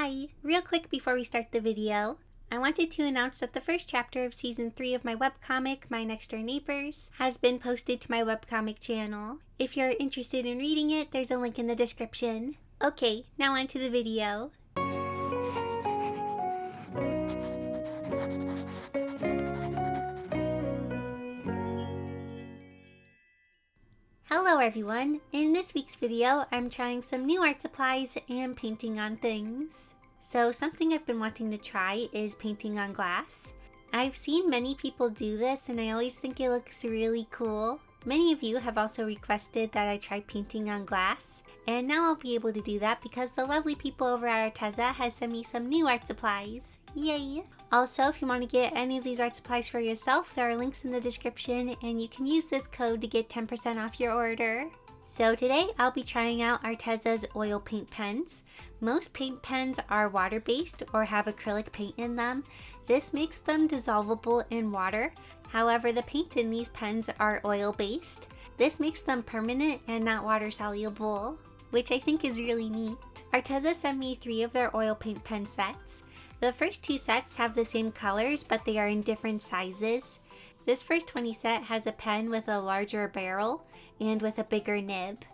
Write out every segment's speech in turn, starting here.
Hi! Real quick before we start the video, I wanted to announce that the first chapter of Season 3 of my webcomic, My Next Door Neighbors, has been posted to my webcomic channel. If you're interested in reading it, there's a link in the description. Okay, now on to the video. Hello everyone! In this week's video, I'm trying some new art supplies and painting on things. So something I've been wanting to try is painting on glass. I've seen many people do this and I always think it looks really cool. Many of you have also requested that I try painting on glass, and now I'll be able to do that because the lovely people over at Arteza has sent me some new art supplies. Yay! Also, if you want to get any of these art supplies for yourself, there are links in the description and you can use this code to get 10% off your order. So today I'll be trying out Arteza's oil paint pens. Most paint pens are water-based or have acrylic paint in them. This makes them dissolvable in water. However, the paint in these pens are oil-based. This makes them permanent and not water-soluble, which I think is really neat. Arteza sent me 3 of their oil paint pen sets. The first 2 sets have the same colors, but they are in different sizes. This first 20 set has a pen with a larger barrel and with a bigger nib.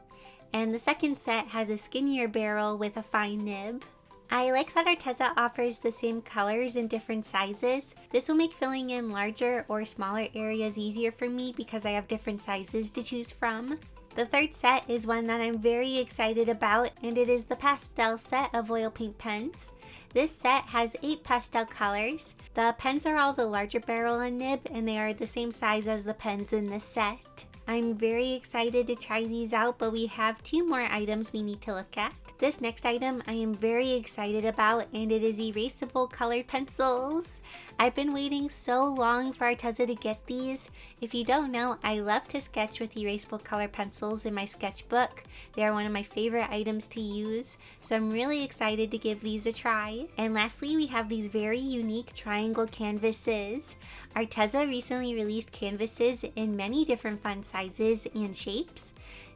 And the second set has a skinnier barrel with a fine nib. I like that Arteza offers the same colors in different sizes. This will make filling in larger or smaller areas easier for me because I have different sizes to choose from. The third set is one that I'm very excited about, and it is the Pastel set of oil paint pens. This set has 8 pastel colors. The pens are all the larger barrel and nib, and they are the same size as the pens in this set. I'm very excited to try these out, but we have 2 more items we need to look at. This next item I am very excited about, and it is erasable colored pencils. I've been waiting so long for Arteza to get these. If you don't know, I love to sketch with erasable color pencils in my sketchbook. They are one of my favorite items to use, so I'm really excited to give these a try. And lastly, we have these very unique triangle canvases. Arteza recently released canvases in many different fun sizes and shapes.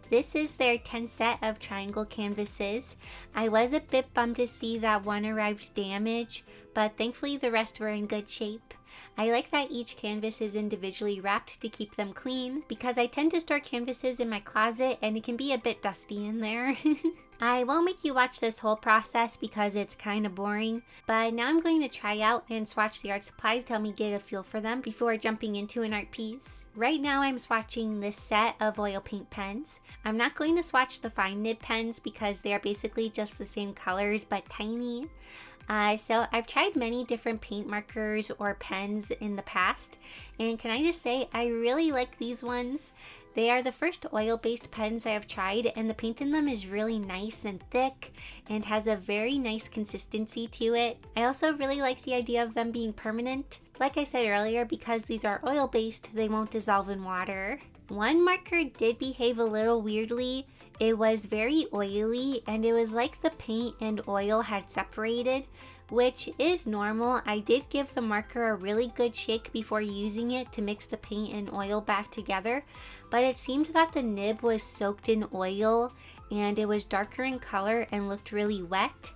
This is their 10 set of triangle canvases. I was a bit bummed to see that one arrived damaged, but thankfully the rest were in good shape. I like that each canvas is individually wrapped to keep them clean because I tend to store canvases in my closet and it can be a bit dusty in there. I won't make you watch this whole process because it's kind of boring, but now I'm going to try out and swatch the art supplies to help me get a feel for them before jumping into an art piece. Right now I'm swatching this set of oil paint pens. I'm not going to swatch the fine nib pens because they are basically just the same colors but tiny. So I've tried many different paint markers or pens in the past, and can I just say I really like these ones. They are the first oil-based pens I have tried, and the paint in them is really nice and thick and has a very nice consistency to it. I also really like the idea of them being permanent. Like I said earlier, because these are oil-based, they won't dissolve in water. One marker did behave a little weirdly. It was very oily and it was like the paint and oil had separated, which is normal. I did give the marker a really good shake before using it to mix the paint and oil back together, but it seemed that the nib was soaked in oil and it was darker in color and looked really wet.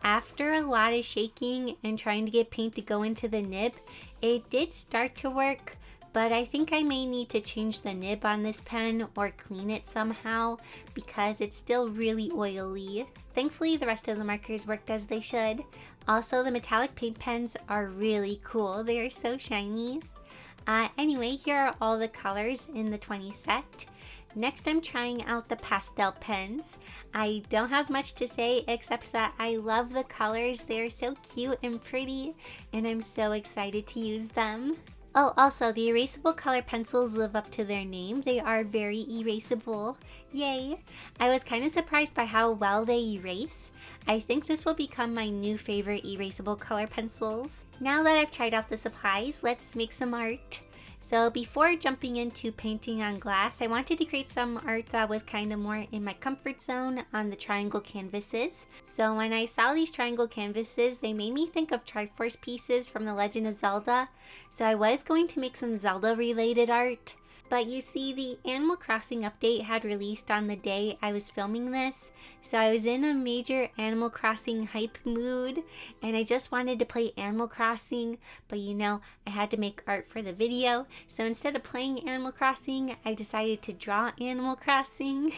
After a lot of shaking and trying to get paint to go into the nib, it did start to work, but I think I may need to change the nib on this pen or clean it somehow because it's still really oily. Thankfully, the rest of the markers worked as they should. Also, the metallic paint pens are really cool. They are so shiny. Anyway, here are all the colors in the 20 set. Next, I'm trying out the pastel pens. I don't have much to say except that I love the colors. They are so cute and pretty, and I'm so excited to use them. Oh, also, the erasable color pencils live up to their name. They are very erasable. Yay! I was kind of surprised by how well they erase. I think this will become my new favorite erasable color pencils. Now that I've tried out the supplies, let's make some art. So before jumping into painting on glass, I wanted to create some art that was kind of more in my comfort zone on the triangle canvases. So when I saw these triangle canvases, they made me think of Triforce pieces from The Legend of Zelda. So I was going to make some Zelda related art. But you see, the Animal Crossing update had released on the day I was filming this, so I was in a major Animal Crossing hype mood, and I just wanted to play Animal Crossing, but you know, I had to make art for the video, so instead of playing Animal Crossing, I decided to draw Animal Crossing.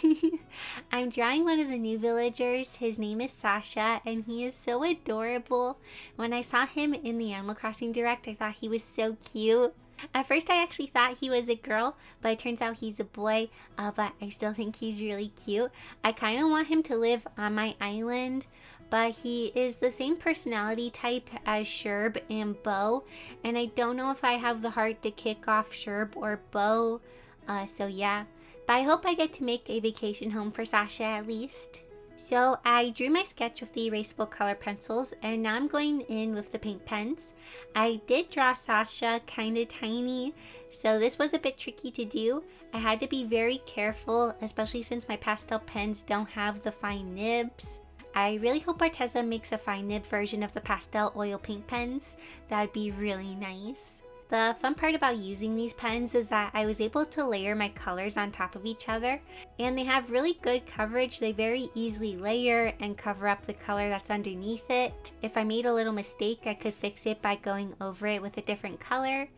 I'm drawing one of the new villagers. His name is Sasha, and he is so adorable. When I saw him in the Animal Crossing Direct, I thought he was so cute. At first I actually thought he was a girl, but it turns out he's a boy, but I still think he's really cute. I kind of want him to live on my island, but he is the same personality type as Sherb and Bo, and I don't know if I have the heart to kick off Sherb or Bo, so yeah. But I hope I get to make a vacation home for Sasha at least. So I drew my sketch with the erasable color pencils, and now I'm going in with the paint pens. I did draw Sasha kind of tiny, so this was a bit tricky to do. I had to be very careful, especially since my pastel pens don't have the fine nibs. I really hope Arteza makes a fine nib version of the pastel oil paint pens. That would be really nice. The fun part about using these pens is that I was able to layer my colors on top of each other, and they have really good coverage. They very easily layer and cover up the color that's underneath it. If I made a little mistake, I could fix it by going over it with a different color.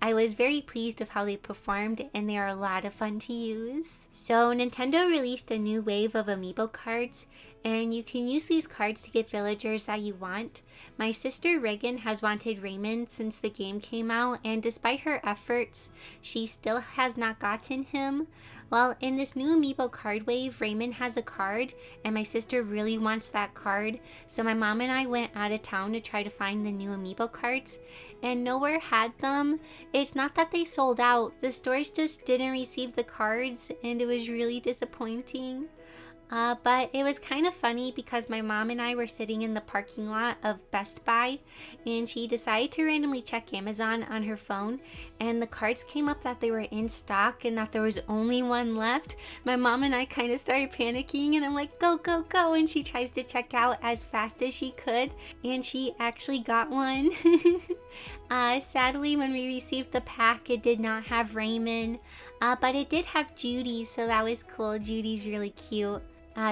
I was very pleased with how they performed, and they are a lot of fun to use. So Nintendo released a new wave of amiibo cards, and you can use these cards to get villagers that you want. My sister Reagan has wanted Raymond since the game came out, and despite her efforts, she still has not gotten him. Well, in this new amiibo card wave, Raymond has a card, and my sister really wants that card, so my mom and I went out of town to try to find the new amiibo cards, and nowhere had them. It's not that they sold out, the stores just didn't receive the cards, and it was really disappointing. But it was kind of funny because my mom and I were sitting in the parking lot of Best Buy, and she decided to randomly check Amazon on her phone, and the cards came up that they were in stock and that there was only one left. My mom and I kind of started panicking, and I'm like, go, go, go, and she tries to check out as fast as she could, and she actually got one. Sadly, when we received the pack, it did not have Raymond, but it did have Judy, so that was cool. Judy's really cute.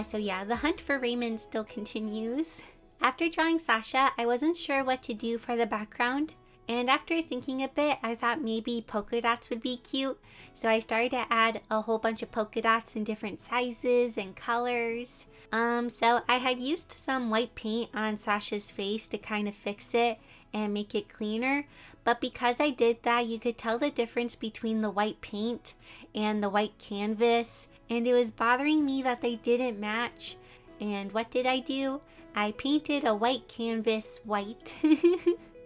So yeah, the hunt for Raymond still continues. After drawing Sasha, I wasn't sure what to do for the background, and after thinking a bit, I thought maybe polka dots would be cute, so I started to add a whole bunch of polka dots in different sizes and colors. So I had used some white paint on Sasha's face to kind of fix it and make it cleaner, but because I did that, you could tell the difference between the white paint and the white canvas, and it was bothering me that they didn't match. And what did I do? I painted a white canvas white.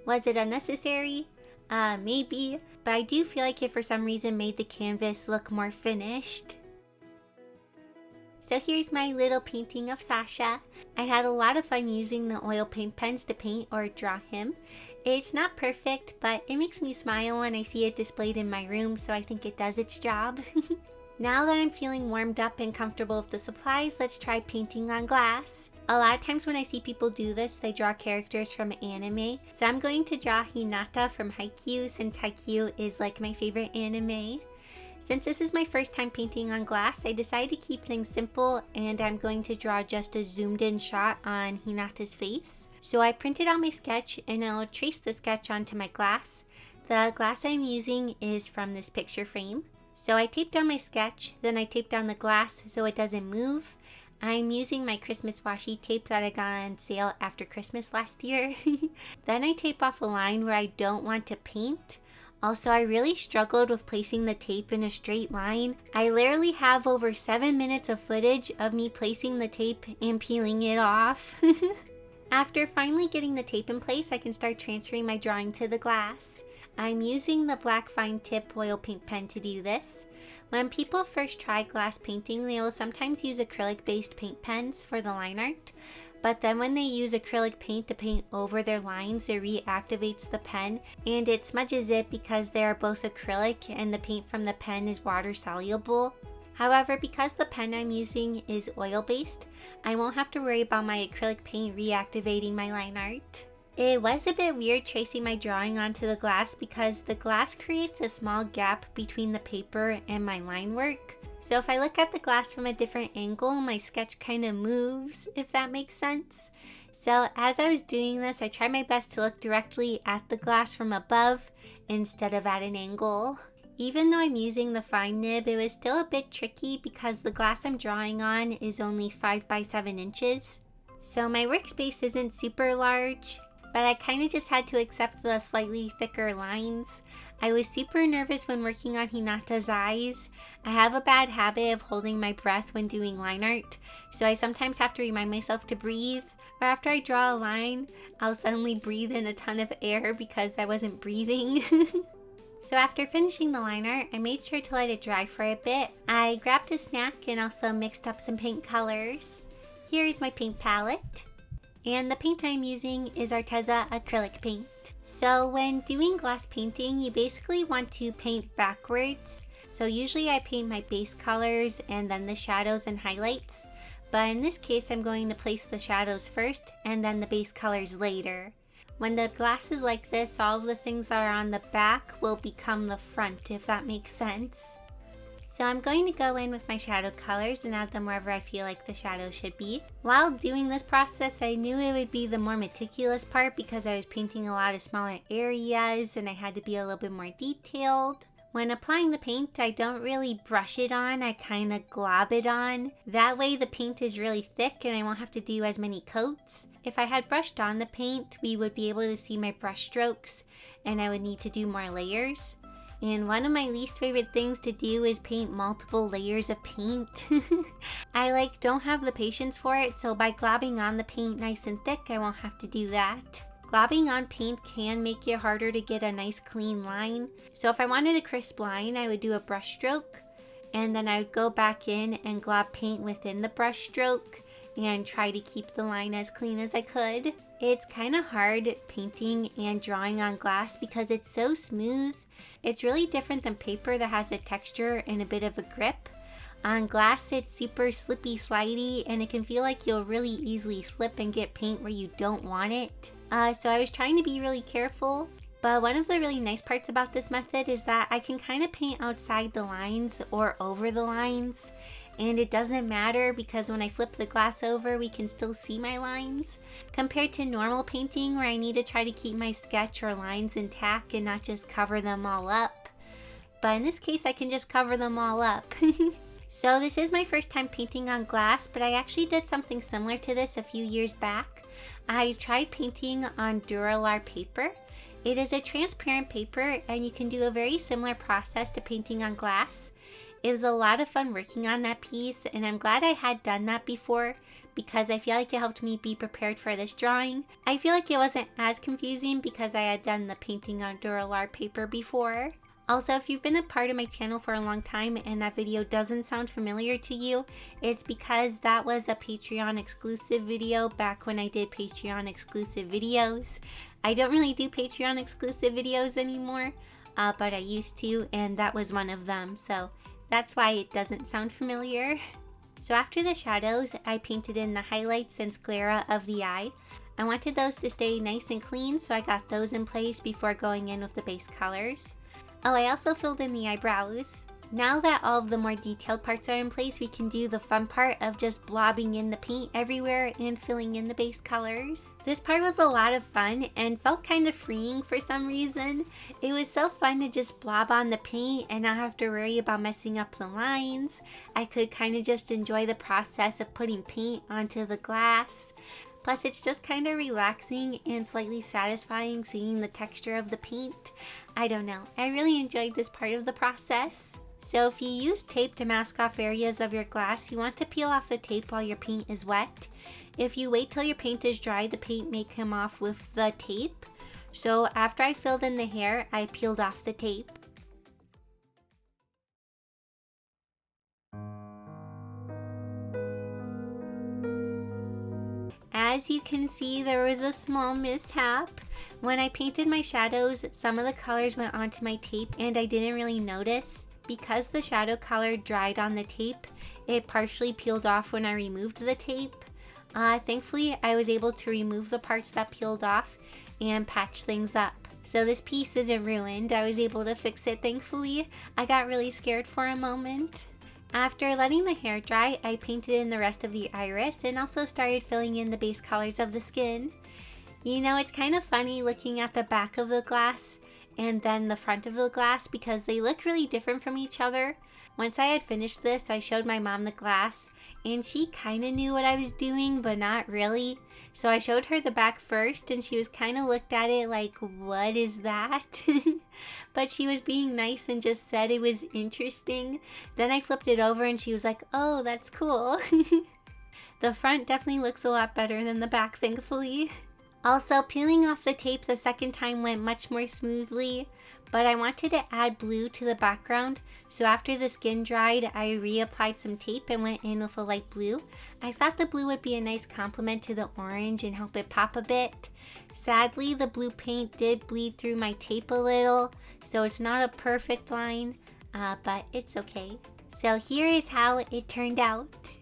Was it unnecessary? Maybe, but I do feel like it for some reason made the canvas look more finished. So here's my little painting of Sasha. I had a lot of fun using the oil paint pens to paint or draw him. It's not perfect, but it makes me smile when I see it displayed in my room, so I think it does its job. Now that I'm feeling warmed up and comfortable with the supplies, let's try painting on glass. A lot of times when I see people do this, they draw characters from anime. So I'm going to draw Hinata from Haikyuu, since Haikyuu is like my favorite anime. Since this is my first time painting on glass, I decided to keep things simple, and I'm going to draw just a zoomed in shot on Hinata's face. So I printed out my sketch, and I'll trace the sketch onto my glass. The glass I'm using is from this picture frame. So I taped down my sketch, then I taped down the glass so it doesn't move. I'm using my Christmas washi tape that I got on sale after Christmas last year. Then I tape off a line where I don't want to paint. Also, I really struggled with placing the tape in a straight line. I literally have over 7 minutes of footage of me placing the tape and peeling it off. After finally getting the tape in place, I can start transferring my drawing to the glass. I'm using the black fine tip oil paint pen to do this. When people first try glass painting, they will sometimes use acrylic based paint pens for the line art, but then when they use acrylic paint to paint over their lines, it reactivates the pen and it smudges it because they are both acrylic and the paint from the pen is water soluble. However, because the pen I'm using is oil based, I won't have to worry about my acrylic paint reactivating my line art. It was a bit weird tracing my drawing onto the glass because the glass creates a small gap between the paper and my line work. So if I look at the glass from a different angle, my sketch kind of moves, if that makes sense. So as I was doing this, I tried my best to look directly at the glass from above instead of at an angle. Even though I'm using the fine nib, it was still a bit tricky because the glass I'm drawing on is only 5 by 7 inches. So my workspace isn't super large, but I kind of just had to accept the slightly thicker lines. I was super nervous when working on Hinata's eyes. I have a bad habit of holding my breath when doing line art, so I sometimes have to remind myself to breathe, or after I draw a line, I'll suddenly breathe in a ton of air because I wasn't breathing. So after finishing the line art, I made sure to let it dry for a bit. I grabbed a snack and also mixed up some paint colors. Here's my paint palette. And the paint I'm using is Arteza acrylic paint. So when doing glass painting, you basically want to paint backwards. So usually I paint my base colors and then the shadows and highlights. But in this case, I'm going to place the shadows first and then the base colors later. When the glass is like this, all of the things that are on the back will become the front, if that makes sense. So I'm going to go in with my shadow colors and add them wherever I feel like the shadow should be. While doing this process, I knew it would be the more meticulous part because I was painting a lot of smaller areas and I had to be a little bit more detailed. When applying the paint, I don't really brush it on, I kind of glob it on. That way the paint is really thick and I won't have to do as many coats. If I had brushed on the paint, we would be able to see my brush strokes and I would need to do more layers. And one of my least favorite things to do is paint multiple layers of paint. I don't have the patience for it, so by globbing on the paint nice and thick, I won't have to do that. Globbing on paint can make it harder to get a nice clean line. So if I wanted a crisp line, I would do a brush stroke and then I would go back in and glob paint within the brush stroke and try to keep the line as clean as I could. It's kind of hard painting and drawing on glass because it's so smooth. It's really different than paper that has a texture and a bit of a grip. On glass, it's super slippy slidey and it can feel like you'll really easily slip and get paint where you don't want it. So I was trying to be really careful, but one of the really nice parts about this method is that I can kind of paint outside the lines or over the lines, and it doesn't matter because when I flip the glass over, we can still see my lines, compared to normal painting where I need to try to keep my sketch or lines intact and not just cover them all up. But in this case, I can just cover them all up. So this is my first time painting on glass, but I actually did something similar to this a few years back. I tried painting on Duralar paper. It is a transparent paper and you can do a very similar process to painting on glass. It was a lot of fun working on that piece and I'm glad I had done that before because I feel like it helped me be prepared for this drawing. I feel like it wasn't as confusing because I had done the painting on Duralar paper before. Also, if you've been a part of my channel for a long time and that video doesn't sound familiar to you, it's because that was a Patreon exclusive video back when I did Patreon exclusive videos. I don't really do Patreon exclusive videos anymore, but I used to, and that was one of them, so that's why it doesn't sound familiar. So after the shadows, I painted in the highlights and sclera of the eye. I wanted those to stay nice and clean, so I got those in place before going in with the base colors. Oh, I also filled in the eyebrows. Now that all of the more detailed parts are in place, we can do the fun part of just blobbing in the paint everywhere and filling in the base colors. This part was a lot of fun and felt kind of freeing for some reason. It was so fun to just blob on the paint and not have to worry about messing up the lines. I could kind of just enjoy the process of putting paint onto the glass. Plus, it's just kind of relaxing and slightly satisfying seeing the texture of the paint. I don't know, I really enjoyed this part of the process. So if you use tape to mask off areas of your glass, you want to peel off the tape while your paint is wet. If you wait till your paint is dry, the paint may come off with the tape. So after I filled in the hair, I peeled off the tape. As you can see, there was a small mishap. When I painted my shadows, some of the colors went onto my tape and I didn't really notice. Because the shadow color dried on the tape, it partially peeled off when I removed the tape. Thankfully, I was able to remove the parts that peeled off and patch things up. So this piece isn't ruined. I was able to fix it, thankfully. I got really scared for a moment. After letting the hair dry, I painted in the rest of the iris and also started filling in the base colors of the skin. You know, it's kind of funny looking at the back of the glass and then the front of the glass because they look really different from each other. Once I had finished this, I showed my mom the glass and she kind of knew what I was doing, but not really. So I showed her the back first and she was kind of looked at it like, what is that? But she was being nice and just said it was interesting. Then I flipped it over and she was like, oh, that's cool. The front definitely looks a lot better than the back, thankfully. Also, peeling off the tape the second time went much more smoothly, but I wanted to add blue to the background, so after the skin dried, I reapplied some tape and went in with a light blue. I thought the blue would be a nice complement to the orange and help it pop a bit. Sadly, the blue paint did bleed through my tape a little, so it's not a perfect line, but it's okay. So here is how it turned out.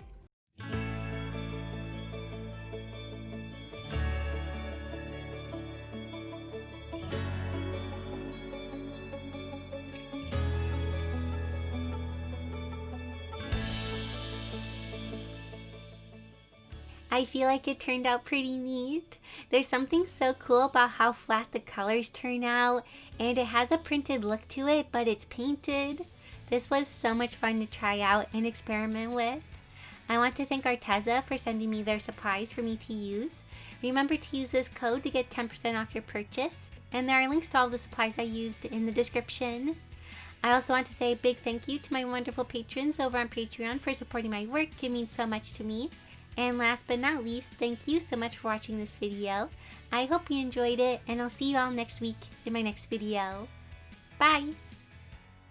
I feel like it turned out pretty neat. There's something so cool about how flat the colors turn out, and it has a printed look to it, but it's painted. This was so much fun to try out and experiment with. I want to thank Arteza for sending me their supplies for me to use. Remember to use this code to get 10% off your purchase, and there are links to all the supplies I used in the description. I also want to say a big thank you to my wonderful patrons over on Patreon for supporting my work. It means so much to me. And last but not least, thank you so much for watching this video. I hope you enjoyed it, and I'll see you all next week in my next video. Bye!